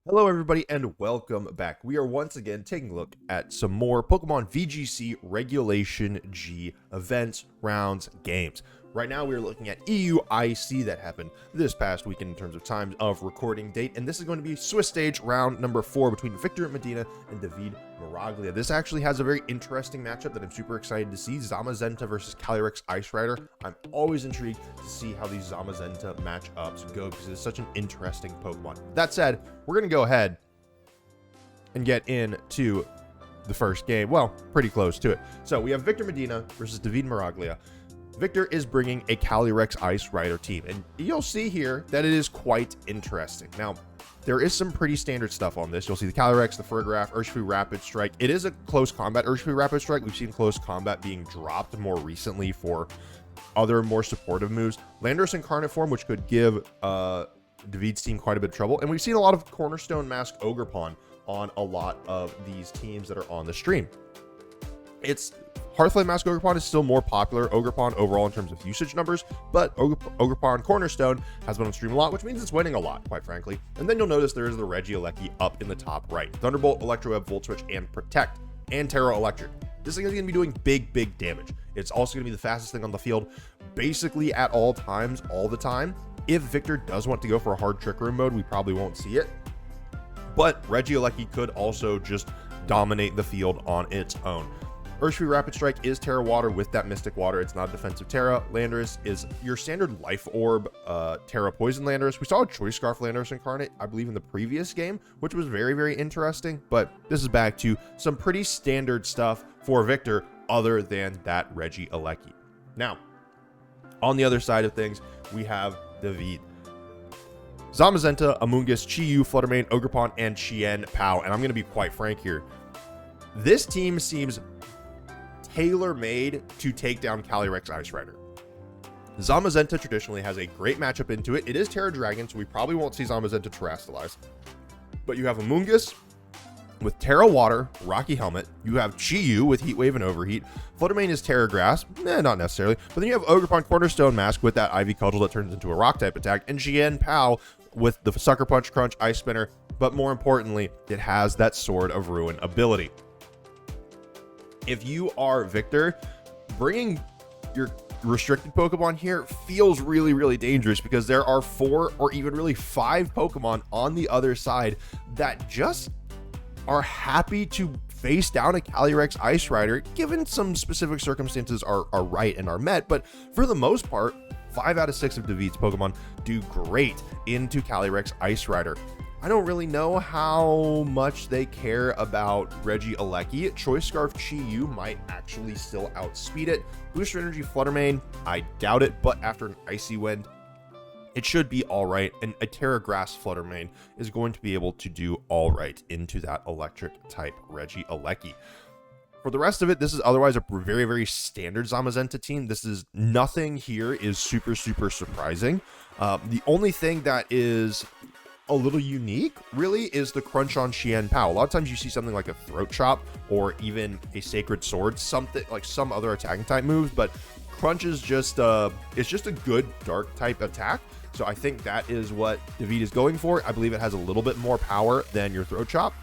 Hello everybody and welcome back. We are once again taking a look at some more Pokemon VGC Regulation G events, rounds, games. Right now we are looking at EUIC that happened this past weekend in terms of time of recording date, and this is going to be Swiss stage round number 4 between Victor Medina and Davide Miraglia. This actually has a very interesting matchup that I'm super excited to see. Zamazenta versus Calyrex Ice Rider. I'm always intrigued to see how these Zamazenta matchups go because it's such an interesting Pokemon. That said, we're going to go ahead and get into the first game. Well, pretty close to it. So we have Victor Medina versus Davide Miraglia. Victor is bringing a Calyrex Ice Rider team, and you'll see here that it is quite interesting. Now, there is some pretty standard stuff on this. You'll see the Calyrex, the Furgraph, Urshifu Rapid Strike. It is a close combat Urshifu Rapid Strike. We've seen close combat being dropped more recently for other more supportive moves. Landorus Incarnate Form, which could give Davide's team quite a bit of trouble. And we've seen a lot of Cornerstone Mask Ogerpon on a lot of these teams that are on the stream. It's Hearthflame Mask Ogerpon is still more popular Ogerpon overall in terms of usage numbers, but Ogerpon Cornerstone has been on stream a lot, which means it's winning a lot, quite frankly. And then you'll notice there is the Regieleki up in the top right. Thunderbolt, Electroweb, Volt Switch, and Protect, and Terra Electric. This thing is going to be doing big damage. It's also going to be the fastest thing on the field, basically at all times, all the time. If Victor does want to go for a hard Trick Room mode, we probably won't see it. But Regieleki could also just dominate the field on its own. Urshifu Rapid Strike is Terra Water with that Mystic Water. It's not a defensive Terra. Landorus is your standard Life Orb Terra Poison Landorus. We saw a Choice Scarf Landorus Incarnate, I believe, in the previous game, which was very interesting. But this is back to some pretty standard stuff for Victor other than that Regieleki. Now, on the other side of things, we have Davide. Zamazenta, Amoonguss, Chi-Yu, Fluttermane, Ogerpon, and Chien Pao. And I'm going to be quite frank here. This team seems tailor-made to take down Calyrex Ice Rider. Zamazenta traditionally has a great matchup into it. It is Terra Dragon, so we probably won't see Zamazenta Terrastalize. But you have Amoonguss with Terra Water, Rocky Helmet. You have Chi-Yu with Heat Wave and Overheat. Fluttermane is Terra Grass. Not necessarily. But then you have Ogerpon Cornerstone Mask with that Ivy Cudgel that turns into a Rock-type attack. And Chien Pao with the Sucker Punch, Crunch, Ice Spinner. But more importantly, it has that Sword of Ruin ability. If you are Victor, bringing your restricted Pokemon here feels really dangerous because there are 4 or even really 5 Pokemon on the other side that just are happy to face down a Calyrex Ice Rider, given some specific circumstances are right and are met. But for the most part, 5 out of 6 of Davide's Pokemon do great into Calyrex Ice Rider. I don't really know how much they care about Regieleki. Choice Scarf Chi-Yu might actually still outspeed it. Booster Energy Fluttermane, I doubt it, but after an Icy Wind, it should be all right. And a Terra Grass Fluttermane is going to be able to do all right into that electric type Regieleki. For the rest of it, this is otherwise a very standard Zamazenta team. This is nothing here is super surprising. The only thing that is a little unique really is the crunch on Chien Pao. A lot of times you see something like a Throat Chop or even a Sacred Sword, something like some other attacking type moves, but crunch is just it's just a good dark type attack. So I think that is what Davide is going for. I believe it has a little bit more power than your Throat Chop,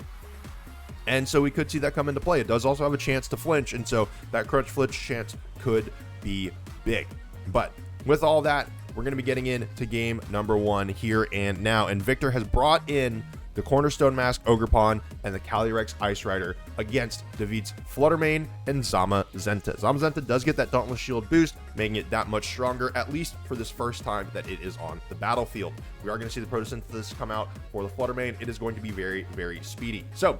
and so we could see that come into play. It does also have a chance to flinch, and so that crunch flinch chance could be big. But with all that, we're going to be getting into game number 1 here and now. And Victor has brought in the Cornerstone Mask Ogerpon and the Calyrex Ice Rider against Davide's Fluttermane and Zamazenta. Zamazenta does get that Dauntless Shield boost, making it that much stronger, at least for this first time that it is on the battlefield. We are going to see the Photosynthesis come out for the Fluttermane. It is going to be very speedy. So,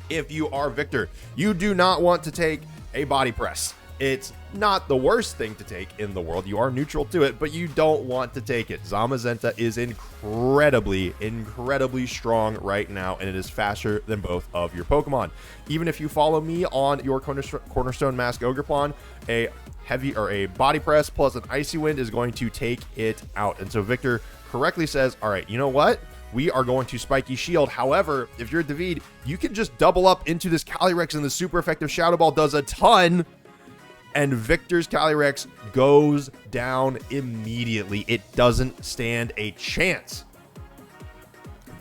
if you are Victor, you do not want to take a Body Press. It's not the worst thing to take in the world. You are neutral to it, but you don't want to take it. Zamazenta is incredibly strong right now, and it is faster than both of your Pokemon. Even if you follow me on your Cornerstone Mask Ogerpon, a heavy or a Body Press plus an Icy Wind is going to take it out. And so Victor correctly says, all right, you know what? We are going to Spiky Shield. However, if you're Davide, you can just double up into this Calyrex, and the super effective Shadow Ball does a ton. And Victor's Calyrex goes down immediately. It doesn't stand a chance.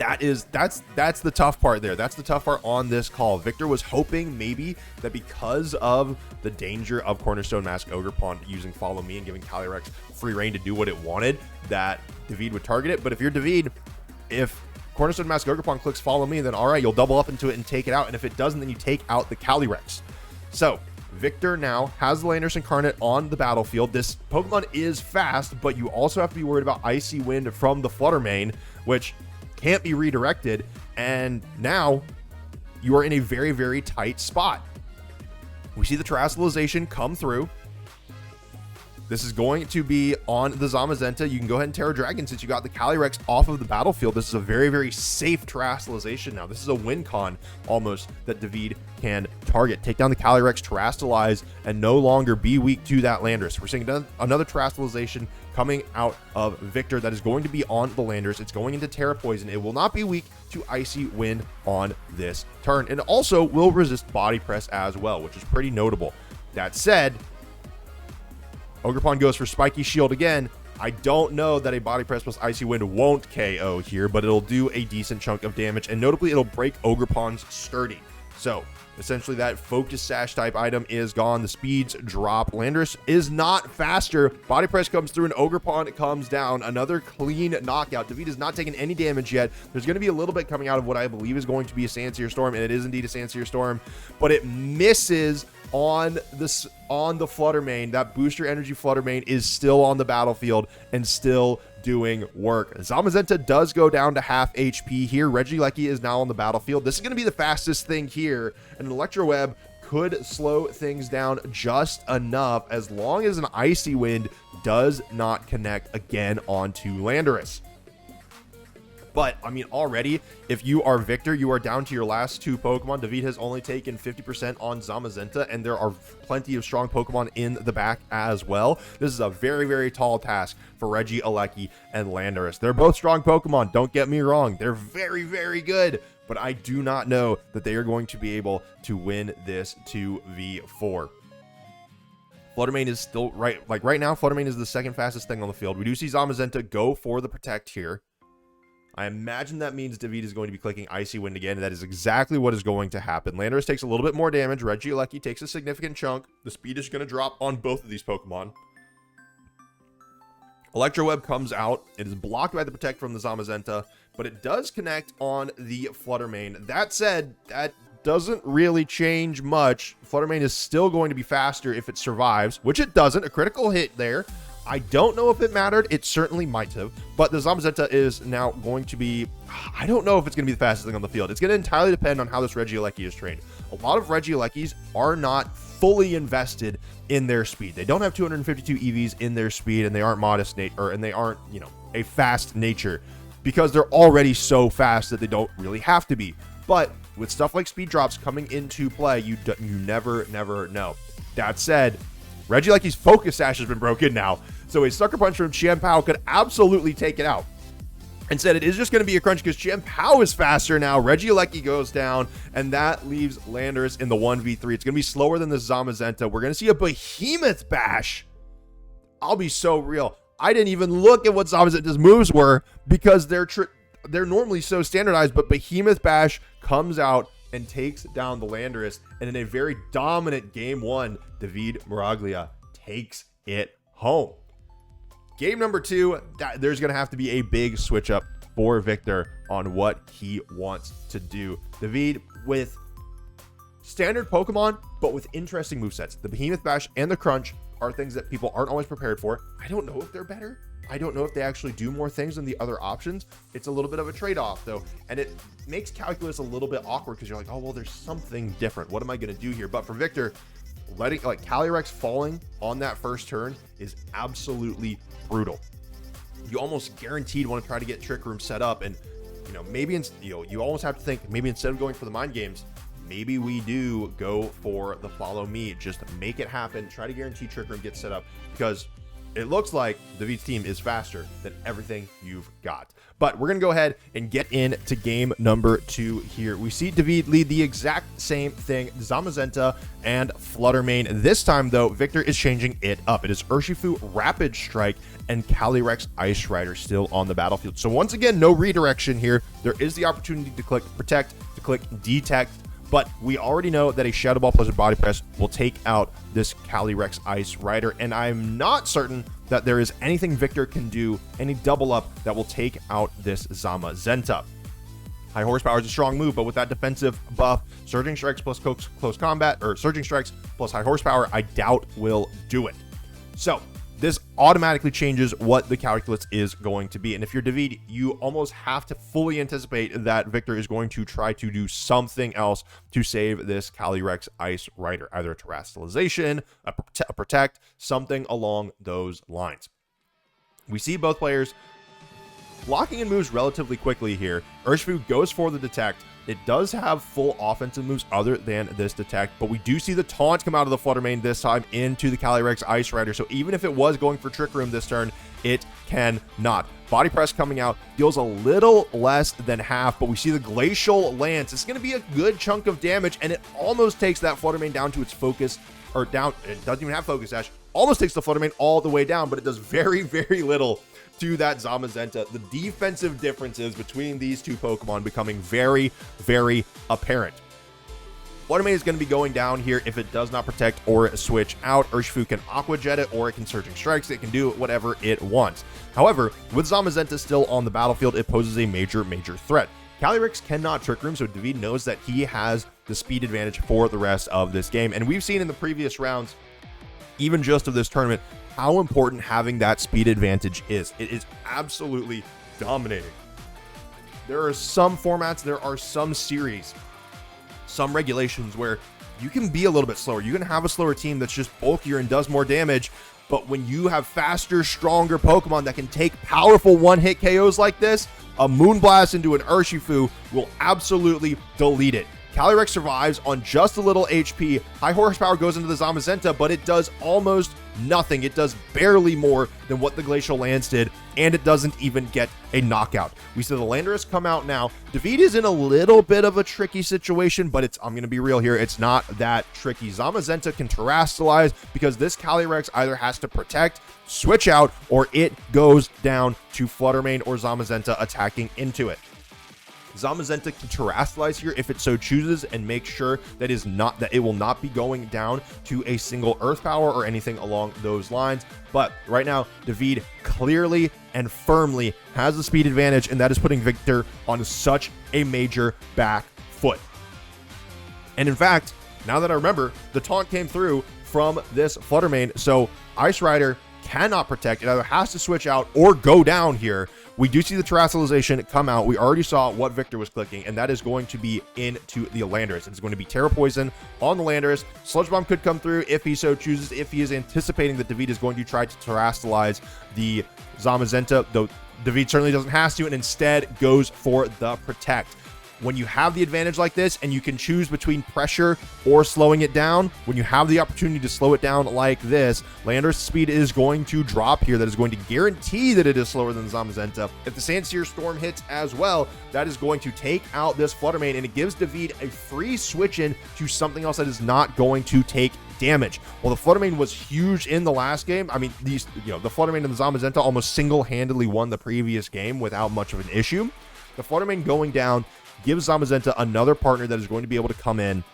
That's the tough part there. That's the tough part on this call. Victor was hoping maybe that because of the danger of Cornerstone Mask Ogerpon using Follow Me and giving Calyrex free reign to do what it wanted, that Davide would target it. But if you're Davide, if Cornerstone Mask Ogerpon clicks Follow Me, then all right, you'll double up into it and take it out. And if it doesn't, then you take out the Calyrex. So Victor now has the Landorus Incarnate on the battlefield. This Pokemon is fast, but you also have to be worried about Icy Wind from the Flutter Mane, which can't be redirected. And now you are in a very, very tight spot. We see the Terastallization come through. This is going to be on the Zamazenta. You can go ahead and Terra Dragon since you got the Calyrex off of the battlefield. This is a very, very safe Terastallization now. This is a win con almost that Davide can target. Take down the Calyrex, Terastallize, and no longer be weak to that Landorus. We're seeing another Terastallization coming out of Victor that is going to be on the Landorus. It's going into Terra Poison. It will not be weak to Icy Wind on this turn, and also will resist Body Press as well, which is pretty notable. That said, Ogerpon goes for Spiky Shield again. I don't know that a Body Press plus Icy Wind won't KO here, but it'll do a decent chunk of damage, and notably it'll break Ogerpon's Sturdy. So essentially that Focus Sash type item is gone. The speeds drop. Landorus is not faster. Body Press comes through and Ogerpon comes down. Another clean knockout. Davide is not taking any damage yet. There's going to be a little bit coming out of what I believe is going to be a Sandsear Storm, and it is indeed a Sandsear Storm, but it misses on the Flutter Mane. That booster energy Flutter Mane is still on the battlefield and still doing work. Zamazenta does go down to half HP here. Regieleki is now on the battlefield. This is going to be the fastest thing here, and an Electro Web could slow things down just enough as long as an Icy Wind does not connect again onto Landorus. But, I mean, already, if you are Victor, you are down to your last two Pokemon. Davide has only taken 50% on Zamazenta, and there are plenty of strong Pokemon in the back as well. This is a very, very tall task for Regieleki and Landorus. They're both strong Pokemon, don't get me wrong. They're very, very good, but I do not know that they are going to be able to win this 2v4. Flutter Mane is still, right now, Flutter Mane is the second fastest thing on the field. We do see Zamazenta go for the Protect here. I imagine that means Davide is going to be clicking Icy Wind again, and that is exactly what is going to happen. Landorus takes a little bit more damage. Regieleki takes a significant chunk. The speed is going to drop on both of these Pokemon. Electro Web comes out. It is blocked by the Protect from the Zamazenta, but it does connect on the Flutter Mane. That said, that doesn't really change much. Flutter Mane is still going to be faster if it survives, which it doesn't. A critical hit there. I don't know if it mattered. It certainly might have. But the Zamazenta is now going to be... I don't know if it's going to be the fastest thing on the field. It's going to entirely depend on how this Regieleki is trained. A lot of Regielekis are not fully invested in their speed. They don't have 252 EVs in their speed, and they aren't modest and they aren't, you know, a fast nature because they're already so fast that they don't really have to be. But with stuff like speed drops coming into play, you never know. That said, Regieleki's Focus Sash has been broken now, so a Sucker Punch from Chien-Pao could absolutely take it out. Instead, it is just going to be a crunch because Chien-Pao is faster now. Regieleki goes down, and that leaves Landorus in the 1v3. It's going to be slower than the Zamazenta. We're going to see a Behemoth Bash. I'll be so real. I didn't even look at what Zamazenta's moves were because they're normally so standardized, but Behemoth Bash comes out and takes down the Landorus, and in a very dominant game one, Davide Miraglia takes it home. Game number two, there's going to have to be a big switch up for Victor on what he wants to do. Davide with standard Pokemon, but with interesting movesets. The Behemoth Bash and the Crunch are things that people aren't always prepared for. I don't know if they're better. I don't know if they actually do more things than the other options. It's a little bit of a trade-off, though, and it makes calculus a little bit awkward because you're like, oh, well, there's something different. What am I going to do here? But for Victor, letting Calyrex falling on that first turn is absolutely brutal. You almost guaranteed want to try to get Trick Room set up, and maybe you almost have to think maybe instead of going for the mind games, maybe we do go for the Follow Me. Just make it happen. Try to guarantee Trick Room gets set up because it looks like David's team is faster than everything you've got. But we're going to go ahead and get into game number 2 here. We see David lead the exact same thing, Zamazenta and Fluttermane. This time, though, Victor is changing it up. It is Urshifu Rapid Strike and Calyrex Ice Rider still on the battlefield. So once again, no redirection here. There is the opportunity to click Protect, to click Detect, but we already know that a Shadow Ball plus a Body Press will take out this Calyrex Ice Rider, and I'm not certain that there is anything Victor can do, any double up that will take out this Zamazenta. High Horsepower is a strong move, but with that defensive buff, Surging Strikes plus Close Combat, or Surging Strikes plus High Horsepower, I doubt will do it. So this automatically changes what the calculus is going to be. And if you're David, you almost have to fully anticipate that Victor is going to try to do something else to save this Calyrex Ice Rider, either a Terastallization, a Protect, something along those lines. We see both players locking in moves relatively quickly here. Urshifu goes for the Detect. It does have full offensive moves other than this Detect, but we do see the taunt come out of the Fluttermane this time into the Calyrex Ice Rider. So even if it was going for Trick Room this turn, it cannot. Body Press coming out deals a little less than half, but we see the Glacial Lance. It's going to be a good chunk of damage, and it almost takes that Fluttermane down to its focus, or down, it doesn't even have Focus Sash, almost takes the Fluttermane all the way down, but it does very, very little to that Zamazenta. The defensive differences between these two Pokemon becoming very, very apparent. Fluttermane is going to be going down here if it does not protect or switch out. Urshifu can Aqua Jet it, or it can Surging Strikes. It can do whatever it wants. However, with Zamazenta still on the battlefield, it poses a major, major threat. Calyrex cannot Trick Room, so David knows that he has the speed advantage for the rest of this game. And we've seen in the previous rounds, even just of this tournament, how important having that speed advantage is. It is absolutely dominating. There are some formats, there are some series, some regulations where you can be a little bit slower. You can have a slower team that's just bulkier and does more damage, but when you have faster, stronger Pokemon that can take powerful one-hit KOs like this, a Moonblast into an Urshifu will absolutely delete it. Calyrex survives on just a little HP. High Horsepower goes into the Zamazenta, but it does almost nothing. It does barely more than what the Glacial Lance did, and it doesn't even get a knockout. We see the Landorus come out now. David is in a little bit of a tricky situation, but I'm going to be real here. It's not that tricky. Zamazenta can Terastallize because this Calyrex either has to Protect, switch out, or it goes down to Fluttermane or Zamazenta attacking into it. Zamazenta can Terastallize here if it so chooses and make sure that it will not be going down to a single Earth Power or anything along those lines. But right now, David clearly and firmly has the speed advantage, and that is putting Victor on such a major back foot. And in fact, now that I remember, the taunt came through from this Fluttermane, so Ice Rider cannot Protect. It either has to switch out or go down here. We do see the Terastallization come out. We already saw what Victor was clicking, and that is going to be into the Landorus. It's going to be Terra Poison on the Landorus. Sludge Bomb could come through if he so chooses, if he is anticipating that David is going to try to Terastallize the Zamazenta, though David certainly doesn't have to, and instead goes for the Protect. When you have the advantage like this and you can choose between pressure or slowing it down, when you have the opportunity to slow it down like this, Landorus' speed is going to drop here. That is going to guarantee that it is slower than Zamazenta. If the Sandsear Storm hits as well, that is going to take out this Fluttermane, and it gives David a free switch in to something else that is not going to take damage. Well, the Fluttermane was huge in the last game. I mean, the Fluttermane and the Zamazenta almost single-handedly won the previous game without much of an issue. The Fluttermane going down gives Zamazenta another partner that is going to be able to come in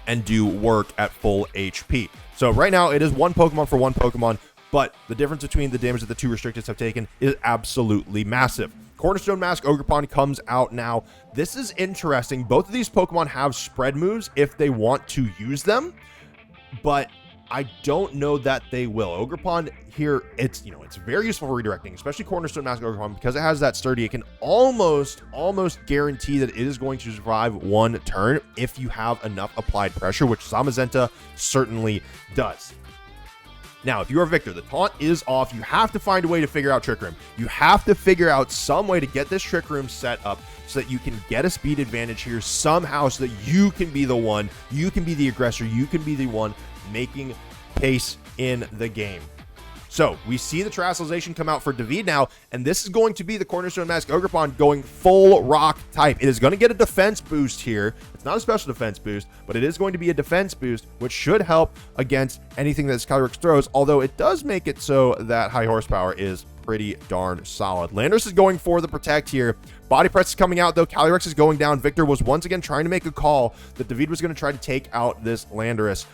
and do work at full HP. So right now it is one Pokemon for one Pokemon, but the difference between the damage that the two restricteds have taken is absolutely massive. Cornerstone Mask Ogerpon comes out now. This is interesting. Both of these Pokemon have spread moves if they want to use them, but I don't know that they will. Ogerpon here, it's very useful for redirecting, especially Cornerstone Mask Ogerpon, because it has that sturdy. It can almost guarantee that it is going to survive one turn if you have enough applied pressure, which Zamazenta certainly does. Now, if you are Victor, the taunt is off. You have to find a way to figure out Trick Room. You have to figure out some way to get this Trick Room set up so that you can get a speed advantage here somehow, so that you can be the one, you can be the aggressor, you can be the one making pace in the game. So we see the Terastallization come out for Davide now, and this is going to be the Cornerstone Mask Ogerpon going full rock type. It is going to get a defense boost here. It's not a special defense boost, but it is going to be a defense boost, which should help against anything that this Calyrex throws, although it does make it so that high horsepower is pretty darn solid. Landorus is going for the protect here. Body press is coming out though. Calyrex is going down. Victor was once again trying to make a call that Davide was going to try to take out this Landorus,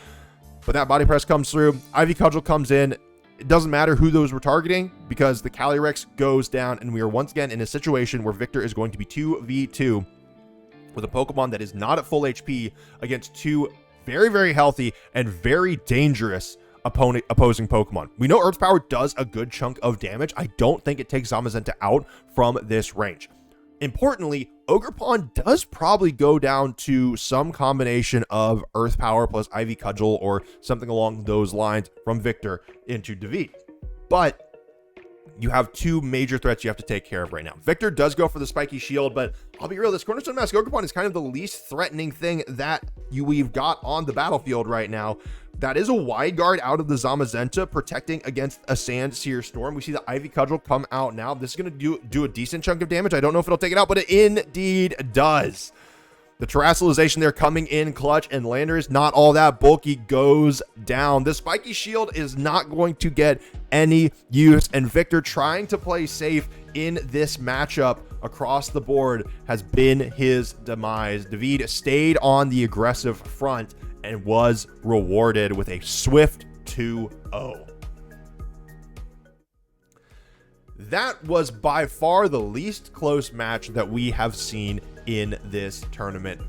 but that body press comes through. Ivy Cudgel comes in. It doesn't matter who those were targeting because the Calyrex goes down, and we are once again in a situation where Victor is going to be 2v2 with a Pokemon that is not at full HP against two very, very healthy and very dangerous opposing Pokemon. We know Earth's Power does a good chunk of damage. I don't think it takes Zamazenta out from this range. Importantly, Ogerpon does probably go down to some combination of Earth Power plus Ivy Cudgel or something along those lines from Victor into Davide. But you have two major threats you have to take care of right now. Victor does go for the spiky shield, but I'll be real, this Cornerstone Mask Ogerpon is kind of the least threatening thing that we've got on the battlefield right now. That is a wide guard out of the Zamazenta protecting against a Sand Seer Storm. We see the Ivy Cudgel come out now. This is going to do a decent chunk of damage. I don't know if it'll take it out, but it indeed does. The Terastallization there coming in clutch, and Landorus, not all that bulky, goes down. The spiky shield is not going to get any use, and Victor trying to play safe in this matchup across the board has been his demise. Davide stayed on the aggressive front and was rewarded with a swift 2-0. That was by far the least close match that we have seen in this tournament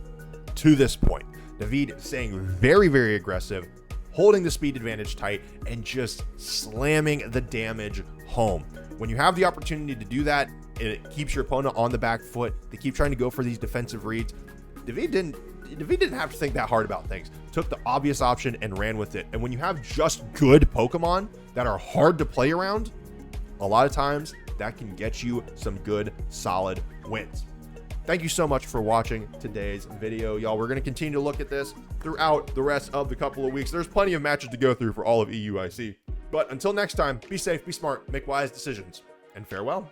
to this point. Davide staying very, very aggressive, holding the speed advantage tight, and just slamming the damage home. When you have the opportunity to do that, it keeps your opponent on the back foot. They keep trying to go for these defensive reads. Davide didn't have to think that hard about things. Took the obvious option and ran with it. And when you have just good Pokemon that are hard to play around, a lot of times that can get you some good, solid wins. Thank you so much for watching today's video, y'all. We're going to continue to look at this throughout the rest of the couple of weeks. There's plenty of matches to go through for all of EUIC. But until next time, be safe, be smart, make wise decisions, and farewell.